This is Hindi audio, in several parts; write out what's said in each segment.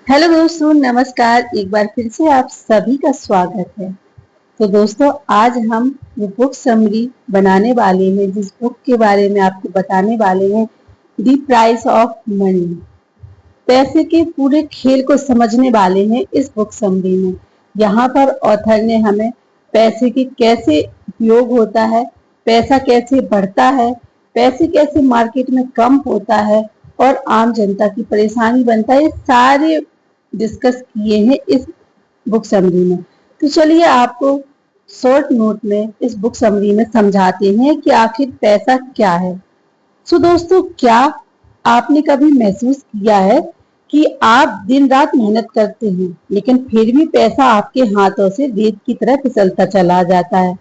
हेलो दोस्तों, नमस्कार। एक बार फिर से आप सभी का स्वागत है। तो दोस्तों, आज हम वो बुक समरी बनाने वाले हैं जिस बुक के बारे में आपको बताने वाले हैं, द प्राइस ऑफ मनी। पैसे के पूरे खेल को समझने वाले हैं इस बुक समरी में। यहाँ पर ऑथर ने हमें पैसे की कैसे उपयोग होता है, पैसा कैसे बढ़ता है, पैसे कैसे मार्केट में कम होता है और आम जनता की परेशानी बनता है, ये सारे डिस्कस किए हैं इस बुक समरी में। तो चलिए आपको शॉर्ट नोट में इस बुक समरी में समझाते हैं कि आखिर पैसा क्या है। सो दोस्तों, क्या आपने कभी महसूस किया है कि आप दिन रात मेहनत करते हैं लेकिन फिर भी पैसा आपके हाथों से रेत की तरह फिसलता चला जाता है?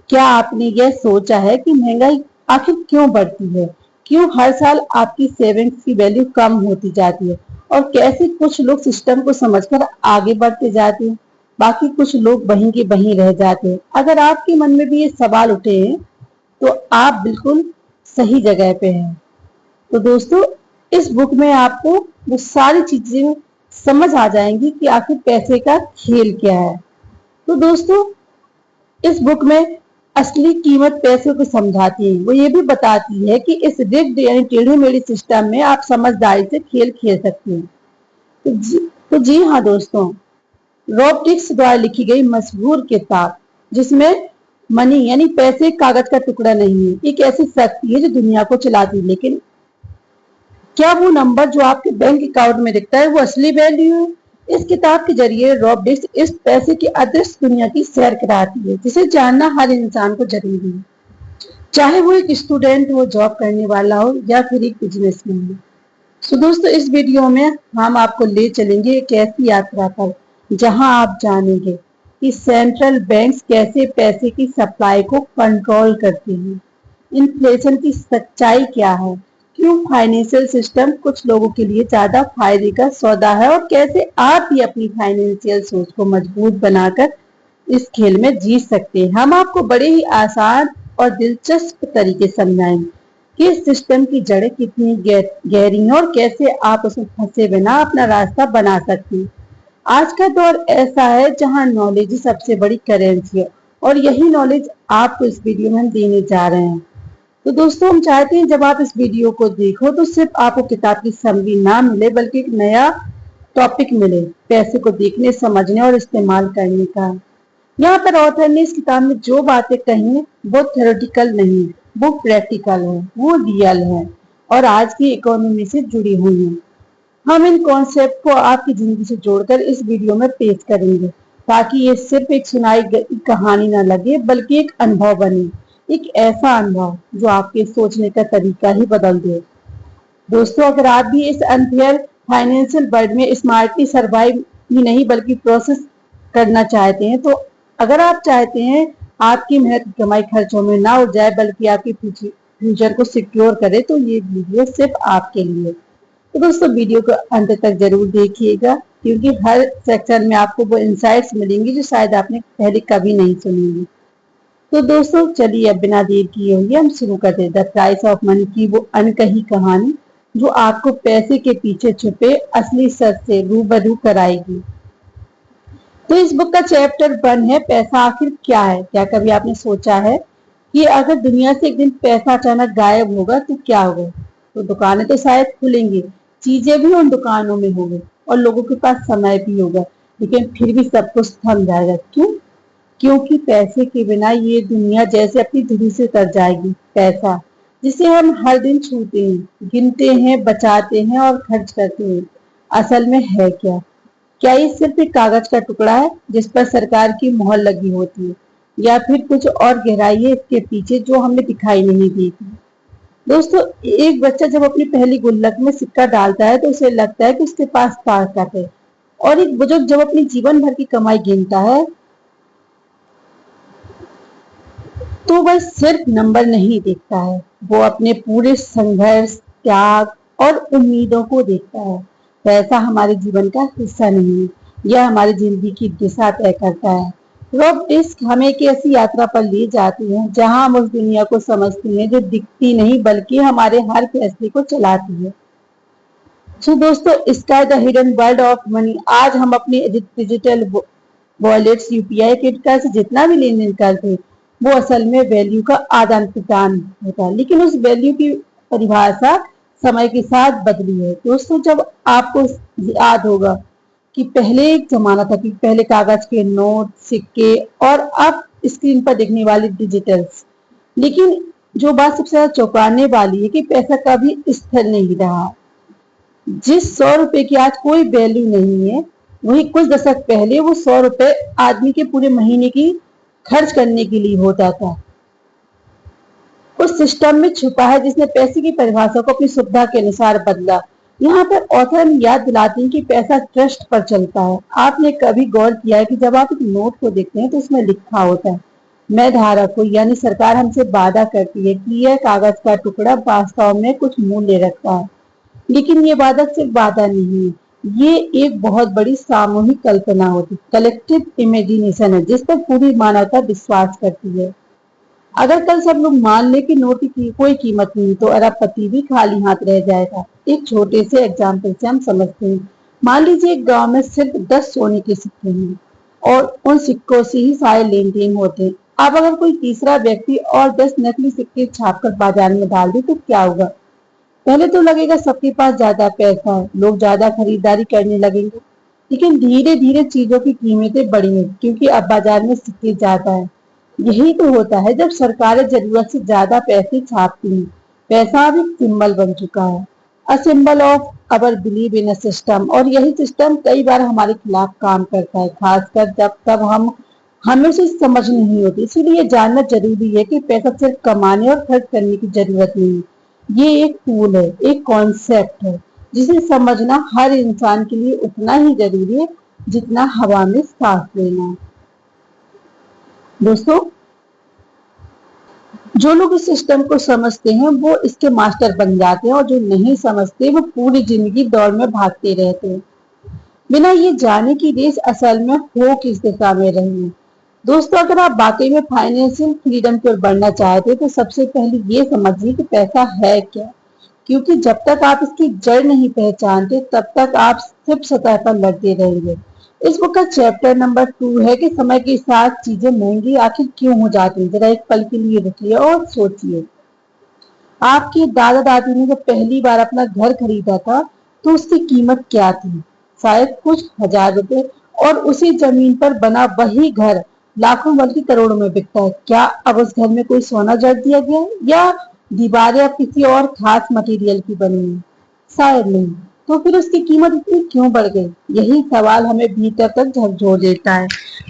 क्या आपने यह सोचा है कि महंगाई आखिर क्यों बढ़ती है? क्यों हर साल आपकी सेविंग्स की वैल्यू कम होती जाती है? और कैसे कुछ लोग सिस्टम को समझकर आगे बढ़ते जाते हैं, बाकी कुछ लोग वहीं के वहीं रह जाते हैं? अगर आपके मन में भी ये सवाल उठे हैं तो आप बिल्कुल सही जगह पे हैं। तो दोस्तों, इस बुक में आपको वो सारी चीजें समझ आ जाएंगी कि आखिर पैसे का खेल क्या है। तो दोस्तों, इस बुक में असली कीमत पैसे को समझाती है। वो ये भी बताती है कि इस रिग्ड यानी टेढ़े मेढ़े सिस्टम में आप समझदारी से खेल खेल सकते हैं। तो जी हाँ दोस्तों, रॉब डिक्स द्वारा लिखी गई मशहूर किताब जिसमें मनी यानी पैसे कागज का टुकड़ा नहीं है, एक ऐसी शक्ति है जो दुनिया को चलाती है। लेकिन क्या वो नंबर जो आपके बैंक अकाउंट में दिखता है वो असली वैल्यू है? इस किताब के जरिए रॉब डिक्स इस पैसे की अदृश्य दुनिया की सैर कराती है जिसे जानना हर इंसान को जरूरी है, चाहे वो एक स्टूडेंट हो, जॉब करने वाला हो या फिर एक बिजनेसमैन हो। तो दोस्तों, इस वीडियो में हम आपको ले चलेंगे एक ऐसी यात्रा पर जहां आप जानेंगे कि सेंट्रल बैंक्स कैसे पैसे की सप्लाई को कंट्रोल करते हैं, इन्फ्लेशन की सच्चाई क्या है, क्यों फाइनेंशियल सिस्टम कुछ लोगों के लिए ज्यादा फायदे का सौदा है और कैसे आप भी अपनी फाइनेंशियल सोच को मजबूत बनाकर इस खेल में जीत सकते हैं। हम आपको बड़े ही आसान और दिलचस्प तरीके समझाएंगे कि इस सिस्टम की जड़ें कितनी गहरी हैं और कैसे आप उसमें फंसे बिना अपना रास्ता बना सकते हैं। आज का दौर ऐसा है जहां नॉलेज ही सबसे बड़ी करेंसी है और यही नॉलेज आपको इस वीडियो में हम देने जा रहे हैं। तो दोस्तों, हम चाहते हैं जब आप इस वीडियो को देखो तो सिर्फ आपको किताब की समरी ना मिले बल्कि एक नया टॉपिक मिले पैसे को देखने, समझने और इस्तेमाल करने का। यहाँ पर ऑथर ने इस किताब में जो बातें कही हैं वो थ्योरेटिकल नहीं, वो प्रैक्टिकल है, वो रियल है और आज की इकोनॉमी से जुड़ी हुई है। हम इन कॉन्सेप्ट को आपकी जिंदगी से जोड़कर इस वीडियो में पेश करेंगे ताकि ये सिर्फ एक सुनाई गई कहानी ना लगे बल्कि एक अनुभव बने, एक ऐसा अनुभव जो आपके सोचने का तरीका ही बदल दे। दोस्तों, अगर आप भी इस अनफेयर फाइनेंशियल वर्ल्ड में स्मार्टली सर्वाइव ही नहीं बल्कि प्रोसेस करना चाहते हैं, तो अगर आप चाहते हैं आपकी मेहनत की कमाई खर्चों में ना उड़ जाए बल्कि आपकी फ्यूचर को सिक्योर करे, तो ये वीडियो सिर्फ आपके लिए। तो दोस्तों, वीडियो को अंत तक जरूर देखिएगा क्योंकि हर सेक्शन में आपको वो इंसाइट्स मिलेंगी जो शायद आपने पहले कभी नहीं सुनी। तो दोस्तों, चलिए अब बिना देर किए हुए हम शुरू करते हैं द प्राइस ऑफ मनी की वो अनकही कहानी जो आपको पैसे के पीछे छुपे असली सच से रूबरू कराएगी। तो इस बुक का चैप्टर 1 है, पैसा आखिर क्या है। क्या कभी आपने सोचा है कि अगर दुनिया से एक दिन पैसा अचानक गायब होगा तो क्या होगा? तो दुकानें तो शायद खुलेंगी, चीजें भी उन दुकानों में होंगी और लोगों के पास समय भी होगा, लेकिन फिर भी सब कुछ थम जाएगा। क्यों? क्योंकि पैसे के बिना ये दुनिया जैसे अपनी धुरी से तर जाएगी। पैसा जिसे हम हर दिन छूते हैं, गिनते हैं, बचाते हैं और खर्च करते हैं, असल में है क्या? क्या ये सिर्फ एक कागज का टुकड़ा है जिस पर सरकार की मोहर लगी होती है, या फिर कुछ और गहराई है इसके पीछे जो हमें दिखाई नहीं देती? दोस्तों, एक बच्चा जब अपनी पहली गुल्लक में सिक्का डालता है तो उसे लगता है कि उसके पास ताकत है, और एक बुजुर्ग जब अपनी जीवन भर की कमाई गिनता है तो वह सिर्फ नंबर नहीं देखता है, वो अपने पूरे संघर्ष, त्याग और उम्मीदों को देखता है। पैसा हमारे जीवन का हिस्सा नहीं है, यह हमारी जिंदगी की दिशा तय करता है। रॉब डिस्क हमें एक ऐसी यात्रा पर ले जाती है जहां हम उस दुनिया को समझते हैं जो दिखती नहीं बल्कि हमारे हर फैसले को चलाती है। सो दोस्तों, इसका the hidden world of money. आज हम अपने digital wallets, UPI, credit card से जितना भी लेन देन करते हैं वो असल में वैल्यू का आदान प्रदान होता है, लेकिन उस वैल्यू की परिभाषा समय के साथ बदली है। दोस्तों, जब आपको याद होगा कि पहले एक जमाना था कि पहले कागज के नोट, सिक्के और अब स्क्रीन पर दिखने वाले डिजिटल्स। लेकिन जो बात सबसे ज्यादा चौंकाने वाली है कि पैसा कभी स्थिर नहीं रहा। जिस 100 रुपए की आज कोई वैल्यू नहीं है, वही कुछ दशक पहले वो 100 रुपए आदमी के पूरे महीने की खर्च करने के लिए होता था। उस सिस्टम में छुपा है जिसने पैसे की परिभाषा को अपनी सुविधा के अनुसार बदला। यहाँ पर ऑथर याद दिलाते हैं कि पैसा ट्रस्ट पर चलता है। आपने कभी गौर किया है कि जब आप एक नोट को देखते हैं तो उसमें लिखा होता है, मैं धारक हूँ, यानी सरकार हमसे वादा करती है कि यह कागज का टुकड़ा वास्तव में कुछ मूल्य रखता है। लेकिन ये वादा सिर्फ वादा नहीं है, ये एक बहुत बड़ी सामूहिक कल्पना होती, कलेक्टिव इमेजिनेशन है जिस पर पूरी मानवता विश्वास करती है। अगर कल सब लोग मान ले कि नोट की कोई कीमत नहीं तो अरबपति भी खाली हाथ रह जाएगा। एक छोटे से एग्जाम्पल से हम समझते हैं। मान लीजिए एक गांव में सिर्फ 10 सोने के सिक्के हैं और उन सिक्कों से ही सारे लेन देन होते हैं। अब अगर कोई तीसरा व्यक्ति और 10 नकली सिक्के छापकर बाजार में डाल दे तो क्या होगा? पहले तो लगेगा सबके पास ज्यादा पैसा है, लोग ज्यादा खरीदारी करने लगेंगे। लेकिन धीरे धीरे चीजों की कीमतें बढ़ी हैं क्योंकि अब बाजार में सिक्के ज्यादा है। यही तो होता है जब सरकारें जरूरत से ज्यादा पैसे छापती हैं। पैसा अब एक सिंबल बन चुका है, a symbol of our believe in a system. और यही सिस्टम कई बार हमारे खिलाफ काम करता है, खासकर जब तब हमें उसे समझ नहीं होती। इसीलिए जानना जरूरी है कि पैसा सिर्फ कमाने और खर्च करने की जरूरत नहीं है, ये एक टूल है, एक कॉन्सेप्ट है जिसे समझना हर इंसान के लिए उतना ही जरूरी है जितना हवा में सांस लेना। दोस्तों, जो लोग इस सिस्टम को समझते हैं वो इसके मास्टर बन जाते हैं और जो नहीं समझते वो पूरी जिंदगी दौड़ में भागते रहते हैं बिना ये जाने कि रेस असल में हो किस दिशा में रही है। दोस्तों, अगर आप वाकई में फाइनेंशियल फ्रीडम की ओर बढ़ना चाहते हैं तो सबसे पहले ये समझिए कि पैसा है क्या। क्योंकि जब तक आप इसकी जड़ नहीं पहचानते तब तक आप सिर्फ सतह पर लड़ते रहेंगे। इस बुक का चैप्टर नंबर 2 है कि समय के साथ चीजें महंगी आखिर क्यों हो जाती हैं। जरा एक पल के लिए रुकिए और सोचिए। आपके दादा दादी ने जब पहली बार अपना घर खरीदा था तो उसकी कीमत क्या थी? शायद कुछ हजार रुपए। और उसी जमीन पर बना वही घर लाखों बल्कि करोड़ों में बिकता है। क्या अब उस घर में कोई सोना जड़ दिया गया है या दीवारें अब किसी और खास मटेरियल की बनी है? शायद नहीं। तो फिर उसकी कीमत इतनी क्यों बढ़ गई? यही सवाल हमें भीतर तक झकझोर देता है।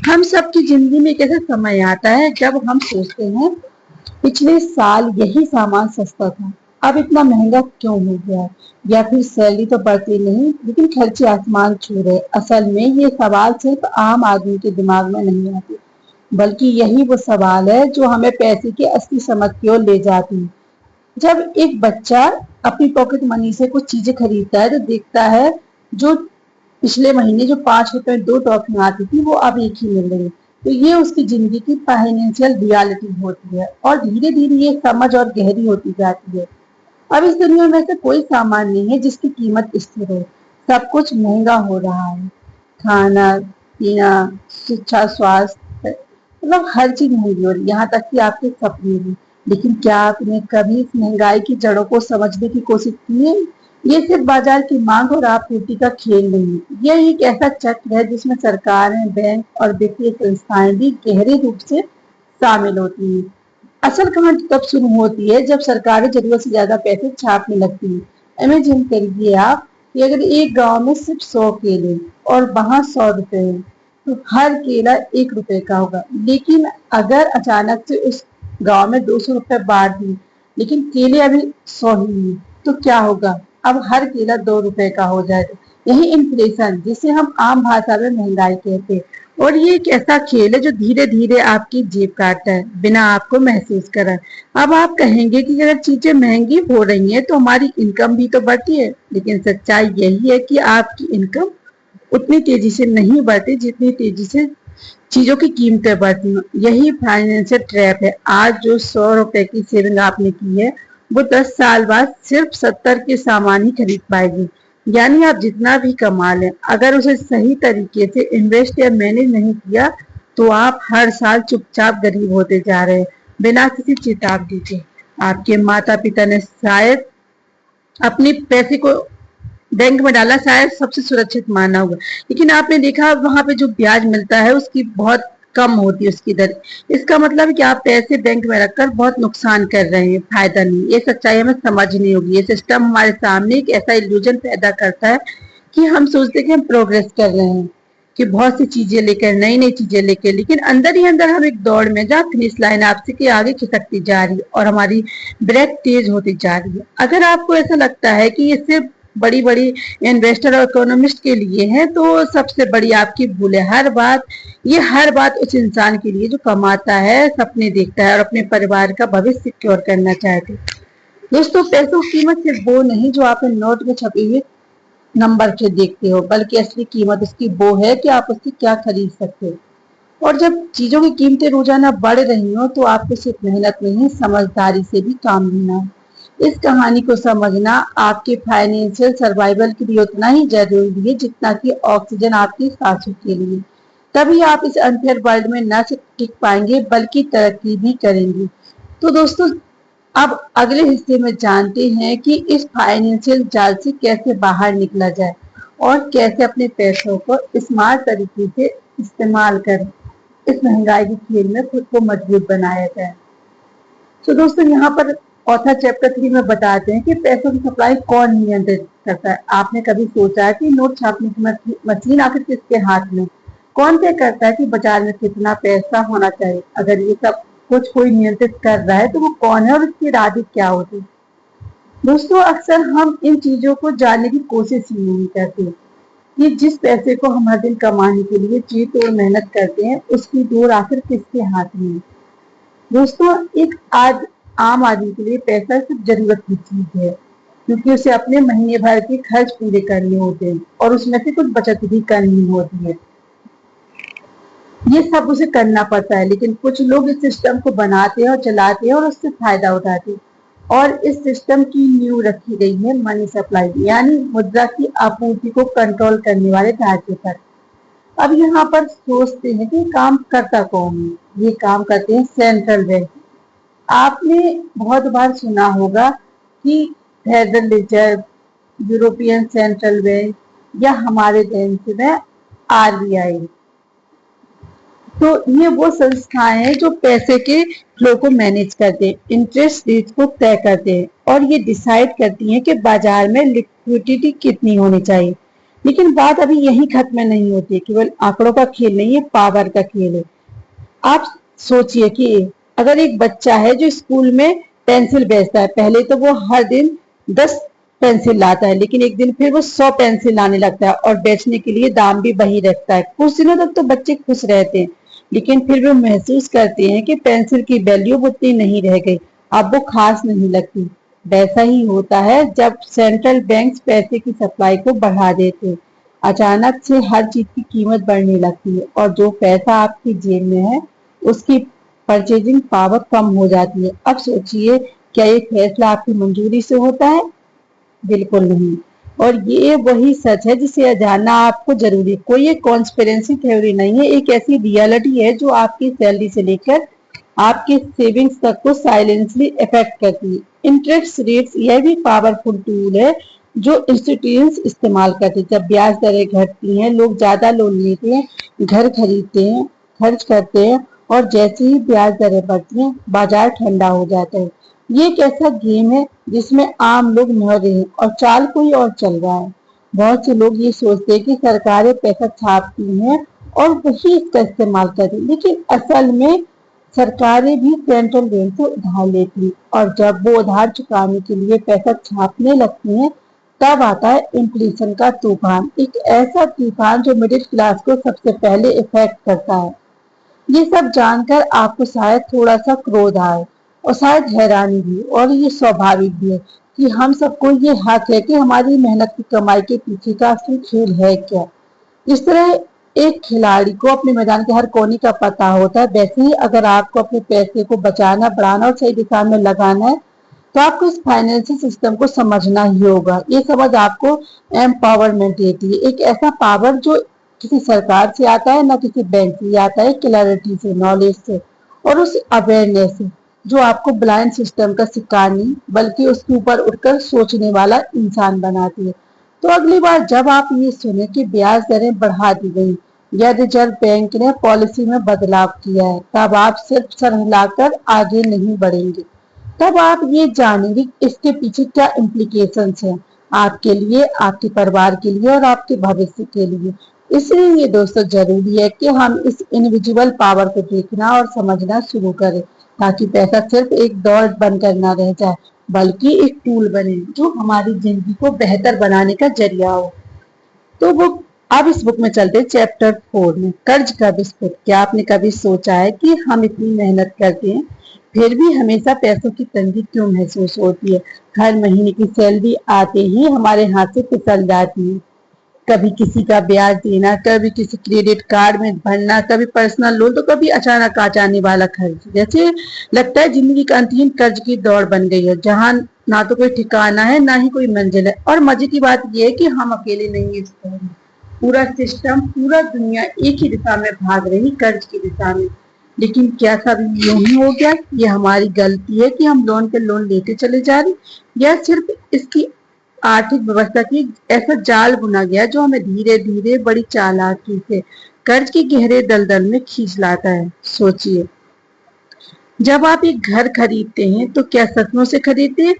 हम सबकी जिंदगी में एक ऐसा समय आता है जब हम सोचते हैं पिछले साल यही सामान सस्ता था, अब इतना महंगा क्यों हो गया? या फिर सैलरी तो बढ़ती नहीं लेकिन खर्चे आसमान छू रहे। असल में ये सवाल सिर्फ आम आदमी के दिमाग में नहीं आते, बल्कि यही वो सवाल है जो हमें पैसे की असली समझ की ओर ले जाती है। जब एक बच्चा अपनी पॉकेट मनी से कुछ चीजें खरीदता है तो देखता है जो पिछले महीने जो 5 रुपए 2 टॉफियां आती थी वो अब एक ही मिल रही है। तो ये उसकी जिंदगी की फाइनेंशियल रियलिटी होती है और धीरे धीरे ये समझ और गहरी होती जाती है। अब इस दुनिया में से कोई सामान नहीं है जिसकी कीमत स्थिर हो। सब कुछ महंगा हो रहा है, खाना पीना, शिक्षा, स्वास्थ्य, मतलब हर चीज महंगी हो रही है, यहाँ तक कि आपके सपने भी। लेकिन क्या आपने कभी इस महंगाई की जड़ों को समझने की कोशिश की है? ये सिर्फ बाजार की मांग और आपूर्ति का खेल नहीं, यह एक ऐसा चक्र है जिसमें सरकारें, बैंक और वित्तीय संस्थाएं भी गहरे रूप से शामिल होती हैं। असल कहानी तब शुरू होती है जब सरकारें जरूरत से ज्यादा पैसे छापने लगती हैं। इमेजिन करिए आप कि अगर एक गांव में सिर्फ 100 केले और वहां 100 रुपए है तो हर केला 1 रुपए का होगा। लेकिन अगर अचानक से उस गांव में 200 रुपए बांट दी लेकिन केले अभी 100 ही है तो क्या होगा? अब हर केला 2 रुपए का हो जाएगा। यही इन्फ्लेशन, जिसे हम आम भाषा में महंगाई कहते हैं। और ये एक ऐसा खेल है जो धीरे धीरे आपकी जेब काटता है बिना आपको महसूस करा। अब आप कहेंगे कि अगर चीजें महंगी हो रही हैं तो हमारी इनकम भी तो बढ़ती है, लेकिन सच्चाई यही है कि आपकी इनकम उतनी तेजी से नहीं बढ़ती जितनी तेजी से चीजों की कीमतें बढ़ती हैं। यही फाइनेंशियल ट्रैप है। आज जो 100 रुपए की सेविंग आपने की है वो 10 साल बाद सिर्फ 70 के सामान ही खरीद पाएगी। यानी आप जितना भी कमा लें, अगर उसे सही तरीके से इन्वेस्ट या मैनेज नहीं किया तो आप हर साल चुपचाप गरीब होते जा रहे हैं, बिना किसी चेतावनी के। आपके माता पिता ने शायद अपने पैसे को बैंक में डाला, शायद सबसे सुरक्षित माना होगा, लेकिन आपने देखा वहां पे जो ब्याज मिलता है उसकी बहुत कम होती है उसकी दर। इसका मतलब है कि आप पैसे बैंक में रखकर बहुत नुकसान कर रहे हैं, फायदा नहीं। ये सच्चाई हमें समझनी होगी। ये सिस्टम हमारे सामने एक ऐसा इल्यूजन पैदा करता है कि हम सोचते हैं कि हम प्रोग्रेस कर रहे हैं, कि बहुत सी चीजें लेकर, नई नई चीजें लेकर, लेकिन अंदर ही अंदर हम एक दौड़ में, जहाँ फिनिश लाइन आपसे के आगे खिसकती जा रही है और हमारी ब्रेथ तेज होती जा रही है। अगर आपको ऐसा लगता है कि ये सिर्फ बड़ी बड़ी इन्वेस्टर और इकोनॉमिस्ट के लिए है, तो सबसे बड़ी आपकी भूल है। हर बात उस इंसान के लिए जो कमाता है, सपने देखता है और अपने परिवार का भविष्य सिक्योर करना चाहते हैं। दोस्तों, पैसों की कीमत सिर्फ वो नहीं जो आपने नोट में छपी हुई नंबर से देखते हो, बल्कि असली कीमत उसकी वो है कि आप उसकी क्या खरीद सकते हो। और जब चीजों की कीमतें रोजाना बढ़ रही हो तो आपको सिर्फ मेहनत नहीं, समझदारी से भी काम लेना है। इस कहानी को समझना आपके फाइनेंशियल सर्वाइवल के लिए उतना ही जरूरी है जितना कि ऑक्सीजन आपकी सांसों के लिए। तभी आप इस अनफेयर वर्ल्ड में न सिर्फ टिक पाएंगे बल्कि तरक्की भी करेंगे। तो दोस्तों, अब अगले हिस्से में जानते हैं कि इस फाइनेंशियल जाल से कैसे बाहर निकला जाए और कैसे अपने पैसों को स्मार्ट तरीके से इस्तेमाल कर इस महंगाई के खेल में खुद को मजबूत बनाया जाए। तो दोस्तों, यहाँ पर ऑथर चैप्टर 3 में बताते हैं कि पैसों की सप्लाई कौन नियंत्रित करता है। आपने कभी सोचा है कि नोट छापने की मशीन आखिर किसके हाथ में? कौन तय करता है कि बाजार में कितना पैसा होना चाहिए? अगर ये सब कुछ कोई नियंत्रित कर रहा है तो वो कौन है और उसकी इरादे क्या होती है? दोस्तों, अक्सर हम इन चीजों को जानने की कोशिश ही नहीं करते कि जिस पैसे को हम हर दिन कमाने के लिए जी तोड़ मेहनत करते हैं, उसकी डोर आखिर किसके हाथ में है? दोस्तों, एक आज आम आदमी के लिए पैसा सिर्फ जरूरत की चीज है, क्योंकि उसे अपने महीने भर के खर्च पूरे करने होते हैं और उसमें से कुछ बचत भी करनी होती है। ये सब उसे करना पड़ता है, लेकिन कुछ लोग इस सिस्टम को बनाते हैं और चलाते हैं और उससे फायदा उठाते हैं। और इस सिस्टम की नींव रखी गई है मनी सप्लाई, यानी मुद्रा की आपूर्ति को कंट्रोल करने वाले ढांचे पर। अब यहाँ पर सोचते हैं कि काम करता कौन है? ये काम करते हैं सेंट्रल बैंक। आपने बहुत बार सुना होगा कि federal reserve, European central bank या हमारे देश में आरबीआई। तो ये वो संस्थाएं हैं जो पैसे के फ्लो को मैनेज करते हैं, इंटरेस्ट रेट को तय करते हैं और ये डिसाइड करती हैं कि बाजार में लिक्विडिटी कितनी होनी चाहिए। लेकिन बात अभी यही खत्म नहीं होती, केवल आंकड़ों का खेल नहीं है, पावर का खेल है। आप सोचिए कि अगर एक बच्चा है जो स्कूल में पेंसिल बेचता है, पहले तो वो हर दिन 10 पेंसिल लाता है, लेकिन एक दिन फिर वो 100 पेंसिल लाने लगता है और बेचने के लिए दाम भी वही रखता है। कुछ दिनों तक तो बच्चे खुश रहते हैं, लेकिन फिर वो महसूस करते हैं कि पेंसिल की वैल्यू उतनी नहीं रह गई, अब वो खास नहीं लगती। वैसा ही होता है जब सेंट्रल बैंक्स पैसे की सप्लाई को बढ़ा देते हैं। अचानक से हर चीज की कीमत बढ़ने लगती है और जो पैसा आपकी जेब में है उसकी परचेजिंग पावर कम हो जाती है। अब सोचिए, क्या ये फैसला आपकी मंजूरी से होता है? बिल्कुल नहीं। और ये वही सच है जिसे जानना आपको जरूरी है। कोई एक कॉन्स्पिरेसी थ्योरी नहीं है, एक ऐसी रियलिटी है जो आपकी सैलरी से लेकर आपके सेविंग्स तक को साइलेंसली इफेक्ट करती है। इंटरेस्ट रेट्स यह भी पावरफुल टूल है जो इंस्टीट्यूशंस इस्तेमाल करते हैं। जब ब्याज दरें घटती हैं, लोग ज्यादा लोन लेते हैं, घर खरीदते हैं, खर्च करते हैं और जैसे ही ब्याज दरें बढ़ती हैं, बाजार ठंडा हो जाता है। ये एक ऐसा गेम है जिसमें आम लोग मर रहे हैं और चाल कोई और चल रहा है। बहुत से लोग ये सोचते हैं कि सरकारें पैसा छापती हैं और वही इसका इस्तेमाल करती हैं, लेकिन असल में सरकारें भी सेंट्रल बैंक से उधार लेती हैं और जब वो उधार चुकाने के लिए पैसा छापने लगती हैं, तब आता है इन्फ्लेशन का तूफान। एक ऐसा तूफान जो मिडिल क्लास को सबसे पहले इफेक्ट करता है। ये सब जानकर आपको शायद थोड़ा सा क्रोध आए और शायद हैरानी भी, और ये स्वाभाविक भी है कि हम सबको ये हक है कि हमारी मेहनत की कमाई के पीछे का असली खेल है क्या। जिस तरह एक खिलाड़ी को अपने मैदान के हर कोने का पता होता है, वैसे ही अगर आपको अपने पैसे को बचाना, बढ़ाना और सही दिशा में लगाना है, तो आपको इस फाइनेंशियल सिस्टम को समझना ही होगा। ये समझ आपको एम्पावरमेंट देती है, एक ऐसा पावर जो किसी सरकार से आता है, ना किसी बैंक से आता है, क्लैरिटी से, नॉलेज से और उस अवेयरनेस से, जो आपको ब्लाइंड सिस्टम का शिकार नहीं बल्कि उसके ऊपर उठकर सोचने वाला इंसान बनाती है। तो अगली बार जब आप ये सुने कि ब्याज दरें बढ़ा दी गई या रिजर्व बैंक ने पॉलिसी में बदलाव किया है, तब आप सिर्फ सर हिलाकर आगे नहीं बढ़ेंगे, तब आप ये जानेंगे इसके पीछे क्या इम्प्लीकेशंस हैं आपके लिए, आपके परिवार के लिए और आपके भविष्य के लिए। इसलिए ये दोस्तों जरूरी है कि हम इस इनविजिबल पावर को देखना और समझना शुरू करें, ताकि पैसा सिर्फ एक दौड़ बनकर ना रह जाए बल्कि एक टूल बने जो हमारी जिंदगी को बेहतर बनाने का जरिया हो। तो वो अब इस बुक में चलते हैं चैप्टर 4 में, कर्ज का विस्फोट। क्या आपने कभी सोचा है कि हम इतनी मेहनत करते हैं फिर भी हमेशा पैसों की तंगी क्यों महसूस होती है? हर महीने की सैलरी आते ही हमारे हाथ से फिसल जाती है। कभी किसी का ब्याज देना, कभी किसी क्रेडिट कार्ड में भरना, कभी पर्सनल लोन, तो कभी अचानक आ जाने वाला खर्च। जैसे लगता है जिंदगी का अंतहीन कर्ज की दौड़ बन गई है, जहां ना तो कोई ठिकाना है ना ही कोई मंजिल है। और मजे की बात यह है कि हम अकेले नहीं है इस दौर में, पूरा सिस्टम, पूरा दुनिया एक ही दिशा में भाग रही, कर्ज की दिशा में। लेकिन क्या सब यूं ही हो गया? ये हमारी गलती है कि हम लोन पे लोन लेते चले जा रहे, या सिर्फ इसकी आर्थिक व्यवस्था की ऐसा जाल बुना गया जो हमें धीरे धीरे बड़ी चालाकी से कर्ज के गहरे दलदल में खींच लाता है? सोचिए, जब आप एक घर खरीदते हैं तो क्या सपनों से खरीदते हैं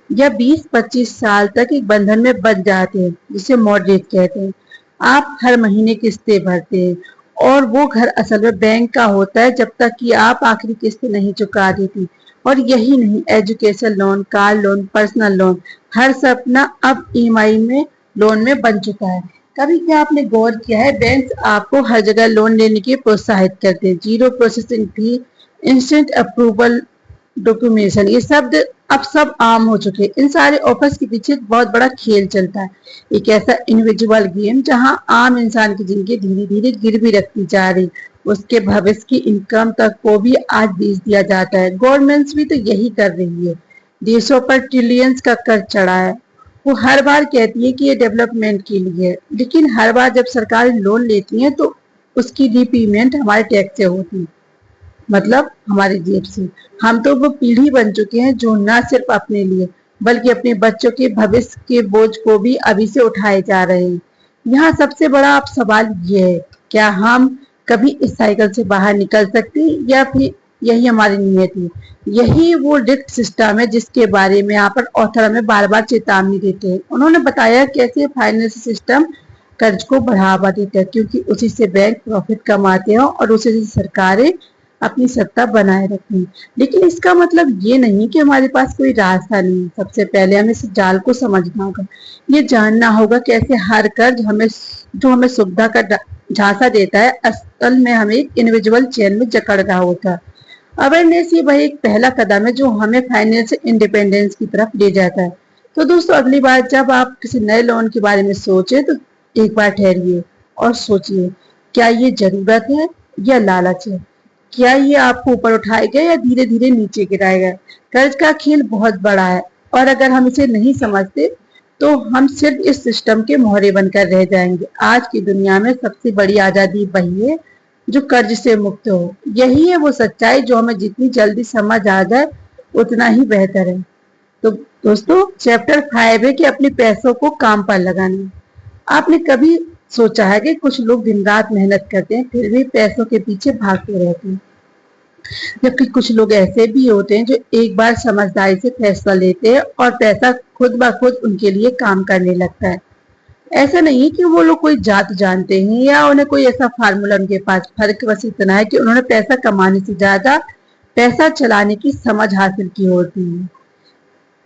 या 20-25 साल तक एक बंधन में बंध जाते हैं, जिसे मॉर्गेज कहते हैं? आप हर महीने किस्तें भरते हैं और वो घर असल में बैंक का होता है जब तक कि आप आखिरी किस्त नहीं चुका देती। और यही नहीं, education loan, car loan, personal loan, हर सपना अब ईएमआई में लोन में बन चुका है। कभी क्या आपने गौर किया है, बैंक आपको हर जगह लोन लेने के प्रोत्साहित करते हैं? Zero processing fee, instant approval, documentation, ये शब्द अब सब आम हो चुके हैं। इन सारे ऑफर्स के पीछे एक बहुत बड़ा खेल चलता है, एक ऐसा इनविजिबल गेम जहां आम इंसान की जिंदगी धीरे धीरे गिर भी रखती जा रही, उसके भविष्य की इनकम तक को भी आज बेच दिया जाता है। गवर्नमेंट्स भी तो यही कर रही है, देशों पर ट्रिलियंस का कर्ज चढ़ा है। वो हर बार कहती है कि ये डेवलपमेंट के लिए है, लेकिन हर बार जब सरकार लोन लेती है तो उसकी रीपेमेंट हमारे टैक्स से होती है, मतलब हमारी जेब से। हम तो वो पीढ़ी बन चुके हैं जो न सिर्फ अपने लिए बल्कि अपने बच्चों के भविष्य के बोझ को भी अभी से उठाए जा रहे हैं। यहाँ सबसे बड़ा अब सवाल ये है, क्या हम कभी इस साइकिल से बाहर निकल सकते हैं या फिर यही हमारी नीयत है? यही वो रिस्क सिस्टम है जिसके बारे में यहाँ पर ऑथर हमें बार बार चेतावनी देते हैं। उन्होंने बताया कैसे फाइनेंस सिस्टम कर्ज को बढ़ावा देता है, क्योंकि उसी से बैंक प्रॉफिट कमाते हैं और उसी से सरकारें अपनी सत्ता बनाए रखें। लेकिन इसका मतलब ये नहीं कि हमारे पास कोई रास्ता नहीं। सबसे पहले हमें इस जाल को समझना होगा, ये जानना होगा कैसे हर कर्ज हमें जो हमें सुविधा का झांसा देता है असल में हमें एक इनविजिबल चेन में जकड़ रहा होता है। अवेयरनेस ये वही एक पहला कदम है जो हमें फाइनेंशियल इंडिपेंडेंस की तरफ ले जाता है। तो दोस्तों अगली बार जब आप किसी नए लोन के बारे में सोचे तो एक बार ठहरिए और सोचिए, क्या ये जरूरत है या लालच है? क्या ये आपको ऊपर उठाएगा या धीरे धीरे नीचे गिराएगा? कर्ज का खेल बहुत बड़ा है और अगर हम इसे नहीं समझते तो हम सिर्फ इस सिस्टम के मोहरे बनकर रह जाएंगे। आज की दुनिया में सबसे बड़ी आजादी वही है जो कर्ज से मुक्त हो। यही है वो सच्चाई जो हमें जितनी जल्दी समझ आ जाए उतना ही बेहतर है। तो दोस्तों चैप्टर 5 है कि अपने पैसों को काम पर लगाना। आपने कभी सोचा है कि कुछ लोग दिन रात मेहनत करते हैं फिर भी पैसों के पीछे भागते रहते हैं, जबकि कुछ लोग ऐसे भी होते हैं जो एक बार समझदारी से फैसला लेते हैं और पैसा खुद ब खुद उनके लिए काम करने लगता है। ऐसा नहीं कि वो लोग कोई जात जानते हैं या उन्हें कोई ऐसा फार्मूला उनके पास, फर्क बस इतना है कि उन्होंने पैसा कमाने से ज्यादा पैसा चलाने की समझ हासिल की होती है।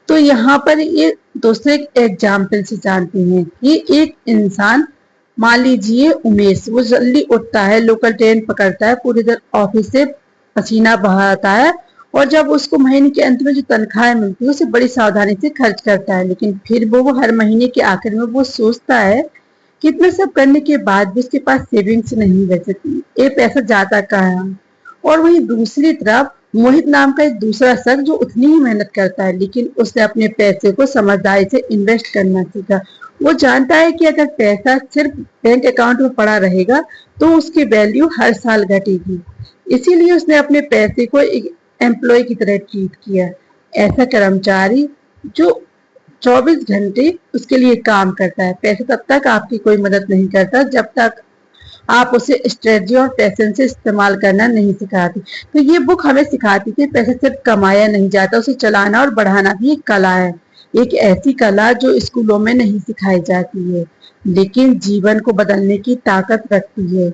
तो यहाँ पर ये दोस्तों एक एग्जाम्पल से जानते हैं कि एक इंसान, मान लीजिए उमेश, वो जल्दी उठता है, लोकल ट्रेन पकड़ता है, पूरी दिन ऑफिस से पसीना बहाता है और जब उसको महीने के अंत में जो तनख्वाह मिलती है उसे बड़ी सावधानी से खर्च करता है। लेकिन फिर वो हर महीने के आखिर में वो सोचता है कि इतना सब करने के बाद भी उसके पास सेविंग्स नहीं बचती, ये पैसा जाता कहाँ है? और वहीं दूसरी तरफ मोहित नाम का एक दूसरा शख्स जो उतनी ही मेहनत करता है, लेकिन उसने अपने पैसे को समझदारी से इन्वेस्ट करना सीखा। वो जानता है कि अगर पैसा सिर्फ बैंक अकाउंट में पड़ा रहेगा तो उसकी वैल्यू हर साल घटेगी। इसीलिए उसने अपने पैसे को एक एम्प्लॉय की तरह ट्रीट किया, ऐसा कर्मचारी जो 24 घंटे उसके लिए काम करता है। पैसे तब तक आपकी कोई मदद नहीं करता जब तक आप उसे स्ट्रेटजी और पैशन से इस्तेमाल करना नहीं सिखाती। तो ये बुक हमें सिखाती है कि पैसे सिर्फ कमाया नहीं जाता, उसे चलाना और बढ़ाना भी एक कला है। एक ऐसी कला जो स्कूलों में नहीं सिखाई जाती है, लेकिन जीवन को बदलने की ताकत रखती है।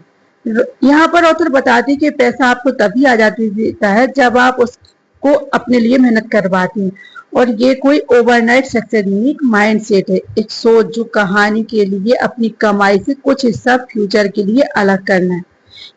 यहाँ पर ऑथर बताती है कि पैसा आपको तभी आजादी देता है जब आप उसको अपने लिए मेहनत करवाती हैं। और ये कोई ओवरनाइट सक्सेस नहीं, एक माइंड सेट है, एक सोच जो कहानी के लिए अपनी कमाई से कुछ हिस्सा फ्यूचर के लिए अलग करना है।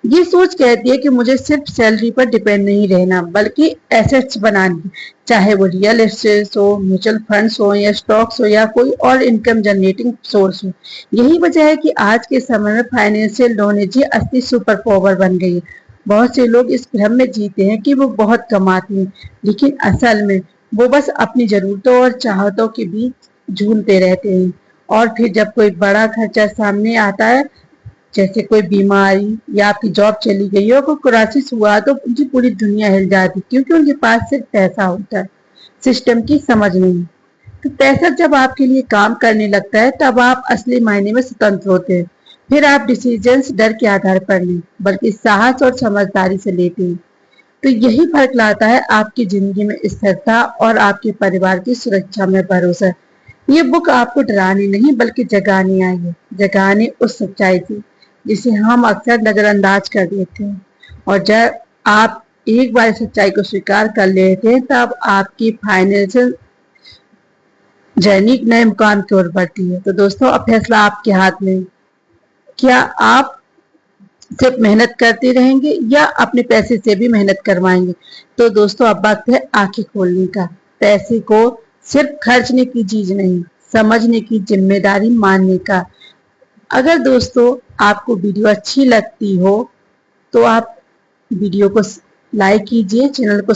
ये सोच कहती है कि मुझे सिर्फ सैलरी पर डिपेंड नहीं रहना, बल्कि एसेट्स बनानी, चाहे वो रियल एस्टेट हो, म्यूचुअल फंड्स हो या स्टॉक्स हो या कोई और इनकम जनरेटिंग सोर्स हो। यही वजह है कि आज के समय में फाइनेंशियल नॉलेज ही असली सुपर पावर बन गई है। बहुत से लोग इस भ्रम में जीते हैं कि वो बहुत कमाते हैं, लेकिन असल में वो बस अपनी जरूरतों और चाहतों के बीच झूलते रहते हैं। और फिर जब कोई बड़ा खर्चा सामने आता है, जैसे कोई बीमारी या आपकी जॉब चली गई हो, कोई क्राइसिस हुआ, तो उनकी पूरी दुनिया हिल जाती, क्योंकि उनके पास सिर्फ पैसा होता है, सिस्टम की समझ नहीं। तो पैसा जब आपके लिए काम करने लगता है तब आप असली मायने में स्वतंत्र होते हैं। फिर आप डिसीजंस डर के आधार पर नहीं, बल्कि साहस और समझदारी से लेते हैं। तो यही फर्क लाता है आपकी जिंदगी में स्थिरता और आपके परिवार की सुरक्षा में भरोसा। ये बुक आपको डराने नहीं बल्कि जगाने आई है, जगाने उस सच्चाई थी जिसे हम अक्सर नजरअंदाज कर देते हैं। और जब आप एक बार सच्चाई को स्वीकार कर लेते हैं तब आपकी फाइनेंशियल जर्नी एक नए मुकाम की ओर बढ़ती है। तो दोस्तों, अब फैसला आपके हाथ में। क्या आप सिर्फ मेहनत करते रहेंगे या अपने पैसे से भी मेहनत करवाएंगे? तो दोस्तों, अब वक्त है आंखें खोलने का। पैसे को सिर्फ खर्चने की चीज नहीं, समझने की जिम्मेदारी मानने का। अगर दोस्तों आपको वीडियो अच्छी लगती हो तो आप वीडियो को लाइक कीजिए, चैनल को